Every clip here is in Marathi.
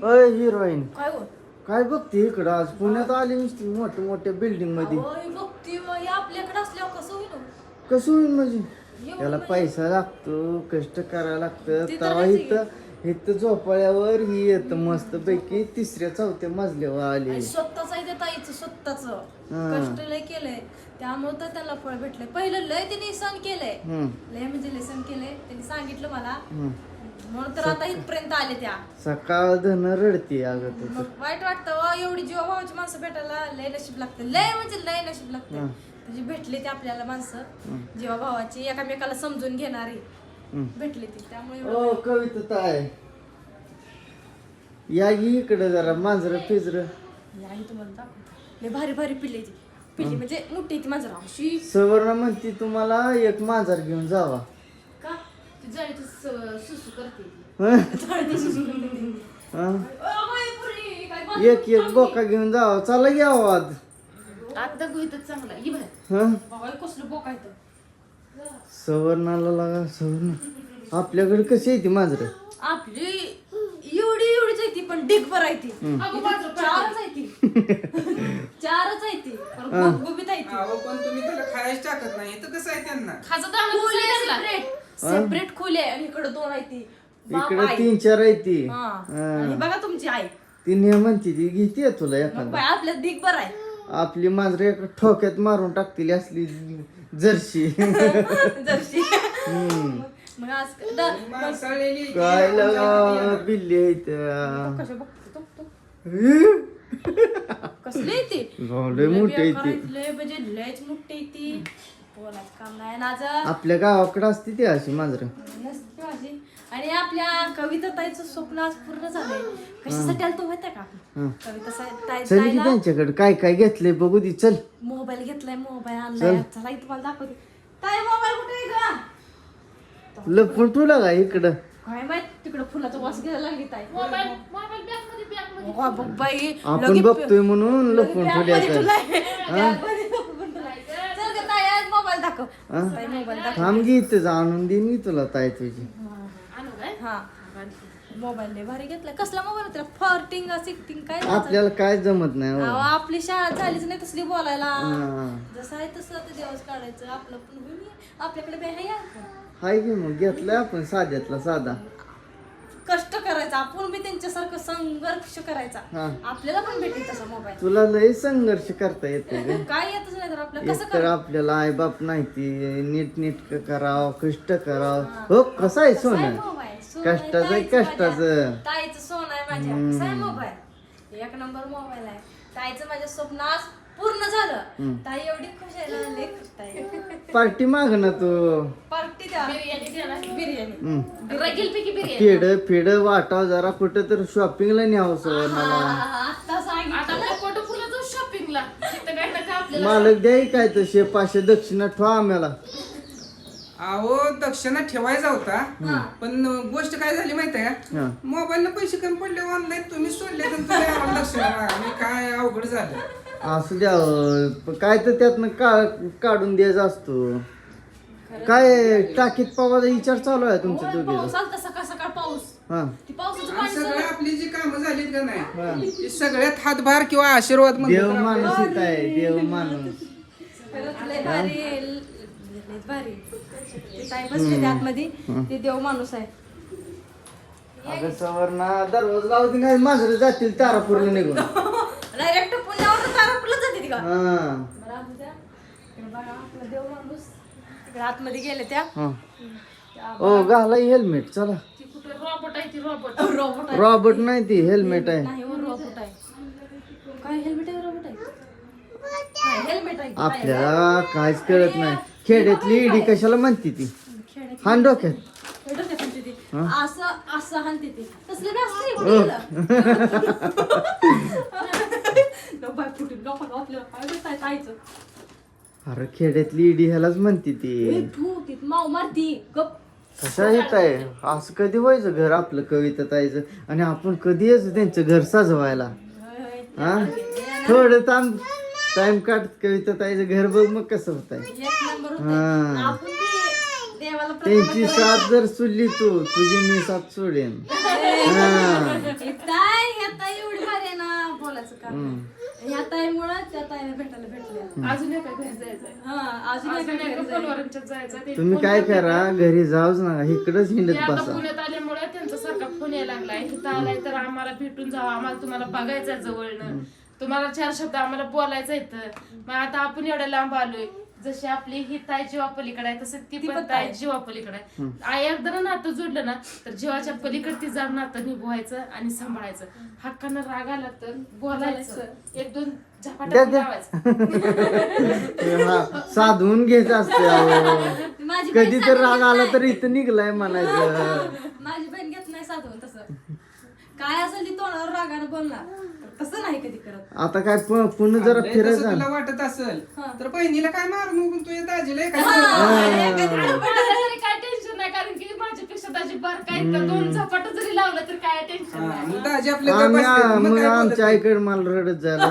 अय हिरोईन काय हो काय बघते इकडं आज पुण्यात आली नुसती मोठ्या मोठ्या बिल्डिंग मध्ये बघती आपल्याकडे असल्यावर कसं होईल हो? कसं होईल म्हणजे एवढं त्याला म्हणजे- पैसा लागतो कष्ट करायला लागतं ते तर तेव्हा आहेच इथं झोपाळ्यावर ही येतं मस्त पैकी तिसऱ्या चौथ्या मजल्यावर आली आणि स्वतःच आहे त्या ताईचं स्वतःच कष्ट लय केलंय त्यामुळे तर त्याला फळ भेटलंय पहिलं लय त्यांनी सण केलंय लय म्हणजे लय सण केलंय त्यांनी सांगितलं मला म्हणून तर आता इथपर्यंत आले त्या सकाळ धन रडते अगं तू मग वाईट वाटतं वा एवढी जीवाभावाची माणसं भेटायला लय नशीब लागते लय म्हणजे लय नशीब लागते म्हणजे भेटले ते आपल्याला माणसं जीवाभावाची एकामेकाला समजून घेणारी भेटले ती त्यामुळे ओ कविता ताय या इकडे जरा मांजर पिजर नाही तुम्हाला दाखवते लय भारी भारी पिल्ले ती पिल्ली म्हणजे मोठी ती मांजर अशी सवर्ण म्हणती तुम्हाला एक मांजर घेऊन जावा का ती जाळीची सुसू करते ती. हं? जाळीची सुसू करते ती. हं? बाई पुरी, काय बाई एक एक बोका घेऊन जावा चला घ्या आवाज आता गृहीतच चांगला ही बाहेर हं बाबा कसलं बोका येतं सवर्णाला लागा सवर्ण आपल्याकडे कशी आहे ती मांजर आपली एवढी एवढीच आहे ती पण डिगभर आहे ती चारच आहे ती चारच आहे ती पण गुबगुबीत आहे ती अहो पण तुम्ही त्याला खायच टाकत नाही तर कसं आहे त्यांना सेपरेट खोली आहे आणि इकडे दोन आहे ती बाप इकडे आई. 3-4 आहे ती हा. आणि बघा तुमची आई ती ने म्हणती ती घेते तुला मग एखादा बाई आपल्या दिगभर आहे आपली मांजर एका ठोक्यात मारून टाकतील असली जर्शी जर्शी मग आज माणसाळलेली काय लगा बिल्ली आहेत कशा बघतो तो कसली आहे ती लय मोठी आहे ती लय म्हणजे लयच मोठी आहे ती बोलाच काम नाही ना आज आपल्या गावाकडे असते ती अशी मांजर नसते माझी आणि आपल्या कविता ताईचं स्वप्न आज पूर्ण झालंय कशासाठी आलं तो माहितीये का कविता ताई चल की त्यांच्याकडे काय काय घेतलंय बघू दे चल मोबाईल घेतलाय मोबाईल आणलाय चला इथं तुम्हाला दाखवते ताई मोबाईल कुठे आहे का लपून ठेवला का इकडं काय माहित तिकडं फुलाचा वास घ्यायला लागली ताई मोबाईल बघ बाई आपण बघतोय म्हणून लपून ठेवल्या चल ग ताई आज मोबाईल दाखव ताई मोबाईल दाखव थांब घे इथं आणून दे मी तुला ताय तुझी हा मोबाईल लय भारी घेतलाय कसला मोबाईल होता फॉर्टिंग सिक्टिंग काय आपल्याला काय जमत नाही अहो, हो. आपली शाळा झालीच नाही तसली बोलायला हा. जसं आहे तसं ते दिवस काढायचं आपलं पण होईल आपल्याकडे बी आहे या. हाय की मग घेतलाय आपण साध्यातला साधा कष्ट करायचा आपण बी त्यांच्यासारखं संघर्ष करायचा हा. आपल्याला पण भेटेल तसा मोबाईल तुला लय संघर्ष करता येते ग काय येतच नाही तर आपल्याला कसं तर आपल्याला आई बाप नाही ती नीट करावं कष्ट करावं हो कसं आहे सोनं मोबाईल कष्टाचं आहे, कष्टाचं. ताईचं सोन आहे माझ्या कसं आहे मोबाईल एक नंबर मोबाईल आहे ताईचं माझं स्वप्न आज पूर्ण झालं ताई एवढी खुश आहे ना लय खुश ताई पार्टी माग ना तू पार्टी द्या बिर्याणी रगील पैकी बिर्याणी फेड फेड वाटाव जरा कुठं तर शॉपिंगला न्यावं सवर्णाला आता सांगितलं शॉपिंगला मालक द्याय काय तसे 500 दक्षिणा ठेवा आम्हाला अहो दक्षिणा ठेवायचा होता पण गोष्ट काय झाली माहिती आहे का हा. मोबाईलला पैसे कमी पडले ऑनलाईन तुम्ही सोडले तर तुम्ही आम्हाला दक्षिणा मागा. काय अवघड झालं असू द्या काय तर त्यातनं काढून द्यायचा असतो काय टाकीत पावाचा विचार चालू आहे तुमच्या दोघीचा पाऊस आलता सकाळ सकाळ पाऊस हा ती पावसाचं आणि पाणी सगळं आपली जी कामं झालीत का नाही ते सगळ्यात हातभार किंवा आशीर्वाद म्हणतो देव तर माणूस येत आहे देव माणूस खरंच लय भारी लय भारी ते ताई बसले त्या आतमध्ये ते देव माणूस आहे अगं सवर्णा दरवाजा लावती नाही मांजरं जातील तारापूरला निघून डायरेक्ट पुण्यावर तारापूरला जाते ती का हा बरं असू द्या. इकडे बघा आपला देव माणूस तिकडे आतमध्ये गेले त्या हा. ओ घाला हेल्मेट चला ती कुठे रॉबोट आहे ती रॉबोट रोबोट आहे रॉबर्ट नाही ती हेल्मेट आहे नाही वर रोबोट आहे काय हेल्मेट आहे रोबोट आहे हेल्मेट आहे आपल्याला काहीच कळत नाही खेड्यातली इडी कशाला म्हणती ती खेड्यात हान डोक्यात भेटत आहे ती असं असं हाणते ती तसलं बी असतं कुठे गेलं बाय फुटून गप्पा आपल्याला काय भेटताय ताईचं अरे खेड्यातली इडी ह्यालाच म्हणती ती ती माव मारती गप कशा येत आहे असं कधी व्हायचं घर आपलं कविता ताईचं आणि आपण कधी यायचं त्यांचं घर सजवायला हा थोडं टाइम काढ कविता ताईचं घर बघ मग कसं होत आहे एक नंबर होते हा. आपण बी देवाला त्यांची साथ जर सुटली तू तुझी मी साथ सोडेन हा ताई बोलायचं कारण ह्या ताईमुळे त्या ताईने भेटायला भेटल्या. अजून एका घरी जायचंय हा अजून अजून एका एका घरी जायचं. फॉलोअरांच्यात जायचं ते तुम्ही फोन काय करतात. करा, घरी जाऊच नका, इकडंच ते हिंडत आता बसा. पुण्यात आल्यामुळे त्यांचा सारखा फोन यायला लागलाय इथं आलाय तर आम्हाला भेटून जावं, आम्हाला तुम्हाला बघायचंय जवळनं, तुम्हाला 4 शब्द आम्हाला बोलायचं इथं. मग आता आपण एवढ्या लांब आलोय, जशी आपली ही ताई जीवा पलीकडे आहे तसं ती पण ताई जीवा पलीकडे आहे. एकदा नातं जोडलं ना तर जीवाच्या पलीकडे ती जाऊन नातं निभवायचं आणि सांभाळायचं. हक्कानं राग आला तर बोलायचं, 1-2 झपाटा लावायचं. हा, साधवून घ्यायचं असते अहो. माझी कधी तर राग आला तर इथं निघलाय म्हणायचं. माझी बहीण घेत नाही साधवून तसं. काय असेल ती तोंडावर रागानं बोलणार, तसं नाही कधी करत. आता काय पुन्हा जरा लय तसं फिरायचं. तुला वाटत असेल तर बहिणीला काय मारून उगून तू येत आजीला काय मला तरी काय टेन्शन नाही, कारण की माझ्यापेक्षा दाजी बार काय तर 2 झपाटा जरी लावलं तर काय टेन्शन नाही. मग दाजी आपल्या आम्ही गप्प असते, मग मग काय बोलत आमच्या नाही. आईकडे मला रडत जायला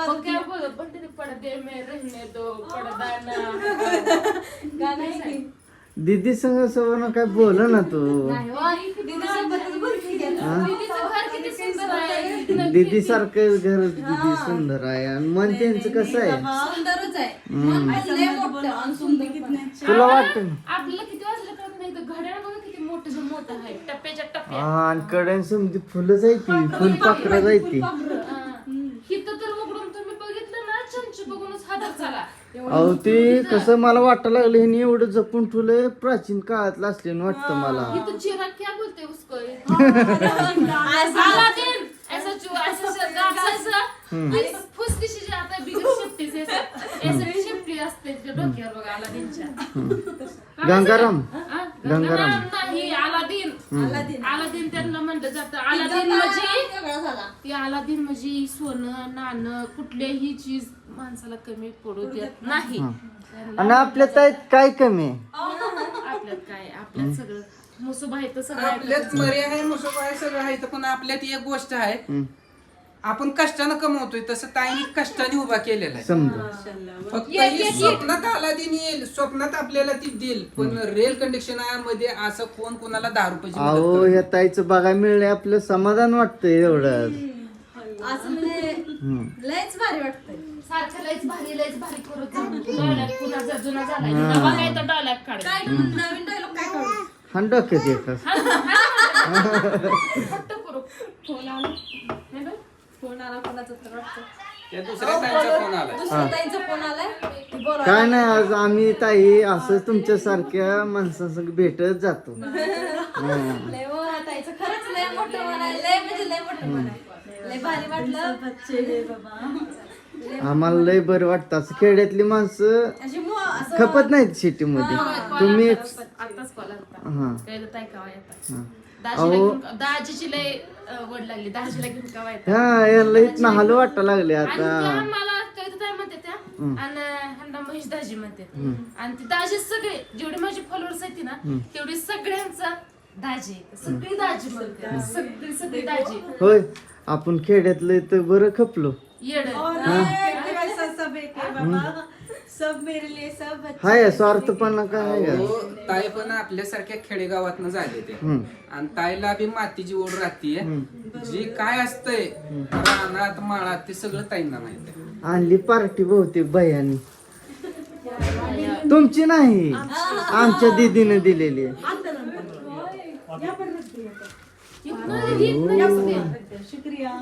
पण काय बोलत पण ते पडदे में रहने दो पडदा गाणं आहे की? दीदी संग सवर्ण काय बोल ना तू. दीदीसोबतच बोलते की. दीदीचं घर किती सुंदर आहे. दीदी सारखं घर दीदी सुंदर आहे आणि मन त्यांचं कसं आहे सुंदरच आहे. मन पण लय मोठं आणि सुंदर पण आहे. तुला वाटतं ना? आपल्याला किती वाजलं काम नाही तर घड्याळ बघा किती मोठं आहे, टप्प्याच्या टप्प्या. हा, आणि कड्यान समजी फुलंच आहे ती, फुलपाखरं आहे ती. हिथं तर उघडून तुम्ही बघितलं ना चंच बघूनच हादर झाला. अहो ते कसं मला वाटायला लागलं हे एवढं जपून ठेवलंय प्राचीन काळातलं असल्यानं वाटतं मला. हिथं चिरा क्या बोलते उसको अलादीन ऐसा असायचं फुसकीशी जे आता बिगर शेपटीचे ऐसा शेपटी असते तिच्या डोक्यावर बघा अलादीनच्या. गंगाराम गंगाराम नाही अलादीन त्यांना म्हणलं जातं. अलादीन म्हणजे ती अलादीन म्हणजे सोनं नाणं कुठल्याही चीज माणसाला कमी पडू देत नाही. आणि आपल्या ताईत काय कमी आहे? आपल्यात काय आपल्यात सगळं मुसुब आहे तर सगळं आहे. आपल्यात मरे आहे मुसोबा आहे सगळं आहे तर पण आपल्यात एक गोष्ट आहे, आपण कष्टानं कमवतोय तसं ताईने कष्टाने उभा केलेला आहे. समजा फक्त ही स्वप्नात आलादीन येईल, स्वप्नात आपल्याला ती देईल, पण रिअल कंडिशन मध्ये असं कोण कोणाला 10 रुपयाची मदत अहो करत ह्या ताईचं बघायला मिळलंय आपलं समाधान वाटतंय एवढं. असं म्हणजे लयच भारी वाटतंय. सारखं लयच भारी करत जाऊ. डॉलर पुन्हा जुना झालाय नवा काय तर डॉलर काढ. काय नवीन डायलॉग काय काढू? हा डोक्यात येतात. फक्त करू फोन आला नाही बघ. फोन आला कोणाचा तर वाटतं. त्या दुसऱ्या ताईंचा फोन आला. दुसऱ्या ताईंचा फोन आलाय ती बोलवा. काय नाही, आज आम्ही ताई असं तुमच्या सारख्या माणसांसंग भेटत जातो. लय हो ताईचं खरंच लय मोठं मन आहे. लय म्हणजे लय मोठं मन आहे. लय भारी वाटलं बच्चे बाबा. आम्हाला लय बरं वाटतं. असं खेड्यातली माणसं अशी असं खपत नाहीत सिटीमध्ये. तुम्ही आताच कॉल आलता हा काय ताई कावा येतात हा. दाजीला घेऊन दाजीची लय वड लागली दाजीला घेऊन कावा येतात. हा याला इथनं हलू वाटायला लागले आणि आता. त्या मला कविता ताई म्हणते त्या आणि ह्यांना महेश दाजी म्हणते आणि ती दाजी सगळे जेवढे माझे फॉलोअर्स आहेत ना तेवढी सगळ्यांचा दाजी सगळी दाजी म्हणते सगळी दाजी. होय, आपण खेड्यातलं तर बरं खपलो. येड सब मेरे लिए सब हाय स्वार्थपणा काय आहे का? हो, ताई पण आपल्यासारख्या खेडेगावातनं झाले ते, आणि ताईला बी मातीची ओढ राहतीये. जी काय असतंय रानात माळात ते सगळं ताईंना माहित आहे. आणली पार्टी बहुतेक भैयानी, तुमची नाही आमच्या दीदीने दिलेली आहे. शुक्रिया.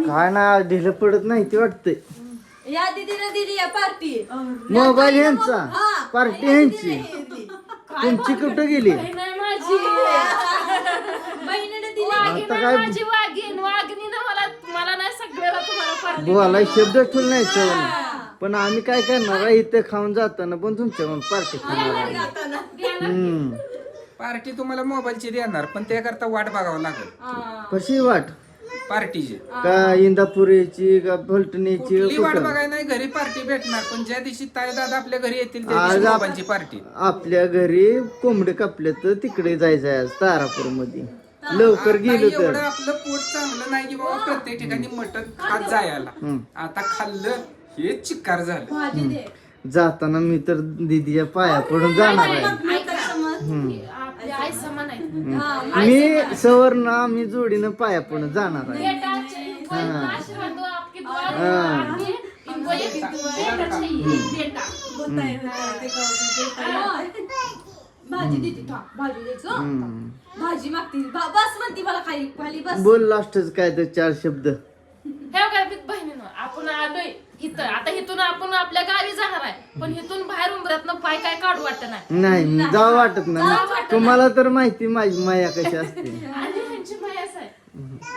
काय ना ढिलं पडत नाही ते वाटतंय. या दीदीने दिली या पार्टी. मोबाईल ह्यांचा, पार्टी ह्यांची. तुमची कुठं गेली? नाही माझी बहिणीने दिली. आता काय माझी वाघिणी ना मला नाही सगळ्याला तुम्हाला पार्टी. बोला शब्द ठेवून नाही चवण. पण आम्ही काय करणार आहे, इथे खाऊन जाताना पण तुमच्याकडून पार्टी खाणार आहे. पार्टी तुम्हाला मोबाईलची देणार, पण त्याकरता वाट बघावं लागेल. कशी वाट? पार्टीची का इंदापुरीची का फलटणीची कुठली वाट कुठं? बघाय नाही, घरी पार्टी भेटणार. पण ज्या दिवशी ताई दादा आपल्या घरी येतील त्या आज दिवशी आप- मोबाईलची पार्टी. आपल्या घरी कोंबडे कापले तर तिकडे जायचं आहे आज तारापूर मध्ये. लवकर गेलो एवढं तर आपलं पोट चांगलं नाही की बाबा प्रत्येक ठिकाणी मटण खात जायला. आता खाल्लं हे चिक्कार झालं. भाजी दे. जाताना मी तर दीदीच्या पाया पडून जाणार आहे. आपली आई समान आहे हा, मी सवर्ण आम्ही जोडीनं पाया पुढे जाणार आहे बेटा इनको आशीर्वाद दो आपकी दुआ आपकी इनको एक बेटा चाहिए बेटा होताय, ते गावी. भाजी देते था, भाजी द्यायचं भाजी मागते बस म्हणती मला खाली बस. बोल लास्टच काय तर 4 शब्द. हे बघा बहिणीनं आपण आलोय इथं आता इथून आपण आपल्या गावी जाणार आहे पण इथून बाहेर उंबऱ्यातनं पाय काय काढू वाटत नाही नाही जावं वाटत नाही. तुम्हाला तर माहिती माझी माया कशी असते. आणि ह्यांची मायाच आहे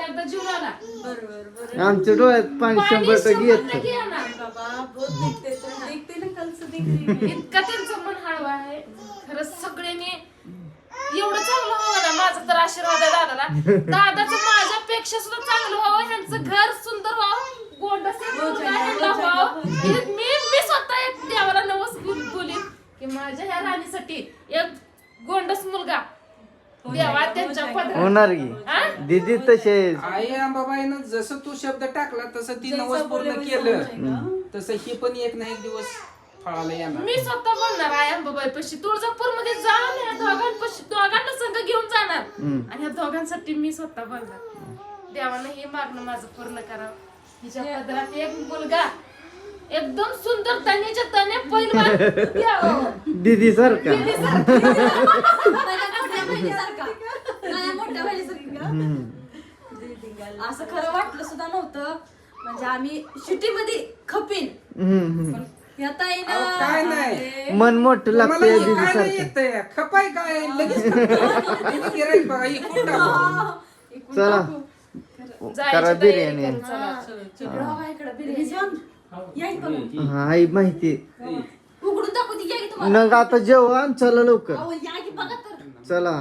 एकदा जीवनाला बरोबर आमच्या डोळ्यात पाणी 100% येत. बाबा बहुत देखते ना कलचं देखते. इतका त्यांचं मन हळवं आहे खरंच सगळ्यांनी एवढं चांगलं व्हावं ना माझा तर आशीर्वाद आहे दादाला दादाचं माझ्यापेक्षा सुद्धा चांगलं व्हावं ह्यांचं घर सुंदर व्हावं मी स्वतः एक देवाला नवस बोलीन की माझ्या ह्या राणीसाठी एक गोंडस मुलगा देवा त्यांच्या पदरात होणार की दीदी तसे आई अंबाबाईनं जसं तू शब्द टाकला तसं ती नवस पूर्ण केलं तसं ही पण एक ना एक दिवस फळाला येणार. मी स्वतः बोलणार आहे अंबाबाई पशी तुळजापूर मध्ये जाऊन ह्या दोघांना संघ घेऊन जाणार आणि ह्या दोघांसाठी मी स्वतः बोलणार देवानं हे मागणं माझं पूर्ण करावं. हिच्या पदरात एक मुलगा एकदम सुंदर तनेच्या तने पहिलवान द्यावं. दीदी सारखा मोठ्या असं खरं वाटलं सुद्धा नव्हतं म्हणजे आम्ही शिटीमध्ये खपीन पण या ताईनं अहो, काय नाही. मन मोठं मला लागतंय हे दीदी काय नाही सारखं. येतंय खपाय काय लगेच खपाय. गिऱ्हाईक बघा इकडून टाकू. चला जायची करा तयारी बिर्याणी. करू, चला. हा आई माहिती. उघडून दाखवू ती या की तुम्हाला. मग आता जेवण चला लवकर अहो, या की बघा तर. चला.